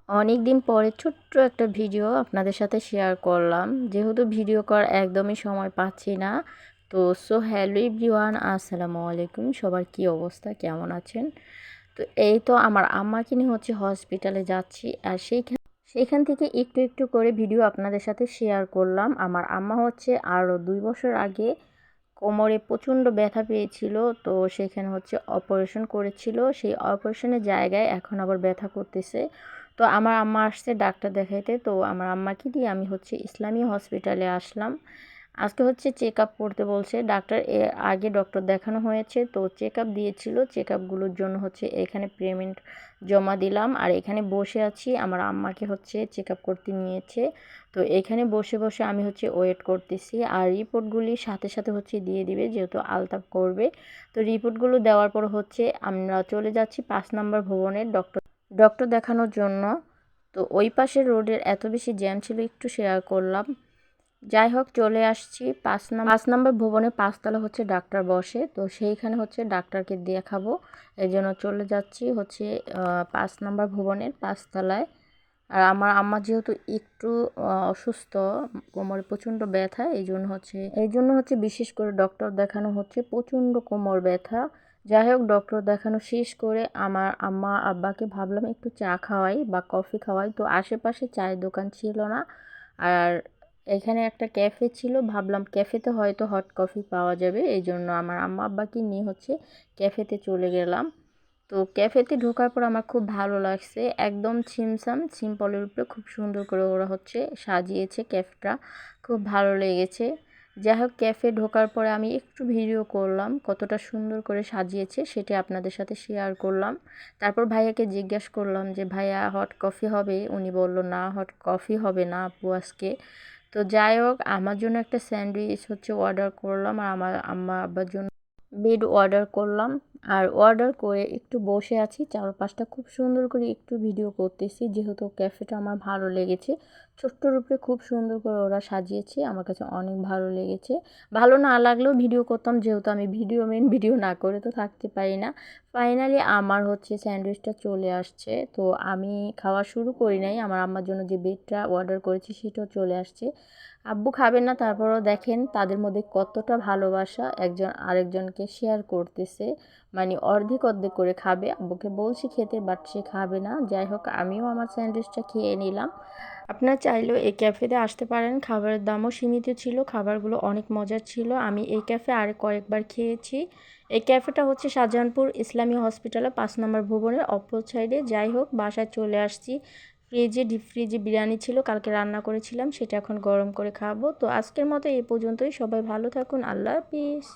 অনেক দিন পরে ছোট্ট একটা ভিডিও আপনাদের সাথে শেয়ার করলাম, যেহেতু ভিডিও করার একদমই সময় পাচ্ছি না। তো হ্যালো এভরিওয়ান, আসসালামু আলাইকুম। সবার কি অবস্থা, কেমন আছেন? তো এই তো আমার আম্মাকে নিয়ে হসপিটালে যাচ্ছি, আর সেইখান থেকে একটু একটু করে ভিডিও আপনাদের সাথে শেয়ার করলাম। আমার আম্মা আরও 2 বছর আগে কোমরে প্রচণ্ড ব্যথা পেয়েছিল, তো সেখানে অপারেশন করেছিল। সেই অপারেশনের জায়গায় এখন আবার ব্যথা করতেছে। তো আমার আম্মা আসছে ডাক্তার দেখাইতে, তো আমার আম্মাকে দিয়ে আমি ইসলামী হসপিটালে আসলাম। আজকে চেক আপ করতে বলছে ডাক্তার। এর আগে ডক্টর দেখানো হয়েছে, তো চেক আপ দিয়েছিল। চেক আপগুলোর জন্য এখানে পেমেন্ট জমা দিলাম, আর এখানে বসে আছি। আমার আম্মাকে চেক আপ করতে নিয়েছে, তো এখানে বসে বসে আমি ওয়েট করতেছি। আর রিপোর্টগুলি সাথে সাথে দিয়ে দিবে, যেহেতু আলতাপ করবে। তো রিপোর্টগুলো দেওয়ার পর আমরা চলে যাচ্ছি 5 নম্বর ভবনের ডক্টর দেখানোর জন্য। তো ওই পাশের রোডের এত বেশি জ্যাম ছিল, একটু শেয়ার করলাম। যাই হোক, চলে আসছি 5 নম্বর ভবনে। 5 তলা ডাক্তার বসে, তো সেইখানে ডাক্তারকে দেখাবো। এই জন্য চলে যাচ্ছি 5 নম্বর ভবনের 5 তলায়। আর আমার আম্মা যেহেতু একটু অসুস্থ, কোমরে প্রচণ্ড ব্যথা, এই জন্য বিশেষ করে ডক্টর দেখানো প্রচণ্ড কোমর ব্যথা। যাই হোক, ডক্টর দেখানো শেষ করে আমার আম্মা আব্বাকে ভাবলাম একটু চা খাওয়াই বা কফি খাওয়াই। তো আশেপাশে চায়ের দোকান ছিল না, আর এখানে একটা ক্যাফে ছিল। ভাবলাম ক্যাফেতে হয়তো হট কফি পাওয়া যাবে, এই জন্য আমার আম্মা আব্বাকে নিয়ে ক্যাফেতে চলে গেলাম। তো ক্যাফেতে ঢোকার পর আমার খুব ভালো লাগছে। একদম ছিমছাম সিম্পলের উপরে খুব সুন্দর করে ওরা সাজিয়েছে ক্যাফেটা, খুব ভালো লেগেছে। যাই হোক, ক্যাফে ঢোকার পরে আমি একটু ভিডিও করলাম, কতটা সুন্দর করে সাজিয়েছে সেটা আপনাদের সাথে শেয়ার করলাম। তারপর ভাইয়াকে জিজ্ঞাসা করলাম যে ভাইয়া হট কফি হবে? উনি বলল না, হট কফি হবে না আপু আজকে। তো যাই হোক, আমার জন্য একটা স্যান্ডউইচ অর্ডার করলাম, আর আমার আম্মা আব্বার জন্য বেড অর্ডার করলাম। আর অর্ডার করে একটু বসে আছি, চারপাশটা খুব সুন্দর করে একটু ভিডিও করতেছি, যেহেতু ক্যাফেটা আমার ভালো লেগেছে। ছোট্ট রূপে খুব সুন্দর করে ওরা সাজিয়েছে, আমার কাছে অনেক ভালো লেগেছে। ভালো না লাগলেও ভিডিও করতাম, যেহেতু আমি ভিডিও না করে তো থাকতে পারি না। ফাইনালি আমার স্যান্ডউইচটা চলে আসছে। তো আমি খাওয়া শুরু করি নাই, আমার আম্মার জন্য যে বেডটা অর্ডার করেছি সেটাও চলে আসছে। আব্বু খাবেন না, তারপরও দেখেন তাদের মধ্যে কতটা ভালোবাসা, একজন আরেকজনকে শেয়ার করতেছে। মানে অর্ধেক অর্ধেক করে খাবে। আব্বুকে বলছি খেতে, বাট সে খাবে না। যাই হোক, আমিও আমার স্যান্ডউইচটা খেয়ে নিলাম। আপনারা চাইলেও এই ক্যাফেতে আসতে পারেন, খাবারের দামও সীমিত ছিল, খাবারগুলো অনেক মজার ছিল। আমি এই ক্যাফে আর কয়েকবার খেয়েছি। এই ক্যাফেটা শাহজাহানপুর ইসলামী হসপিটালে 5 নম্বর ভবনের অপর সাইডে। যাই হোক, বাসায় চলে আসছি। ডিপ ফ্রিজে বিরিয়ানি ছিল, কালকে রান্না করেছিলাম, সেটা এখন গরম করে খাবো। তো আজকের মতো এই পর্যন্তই। সবাই ভালো থাকুন, আল্লাহ হাফিজ।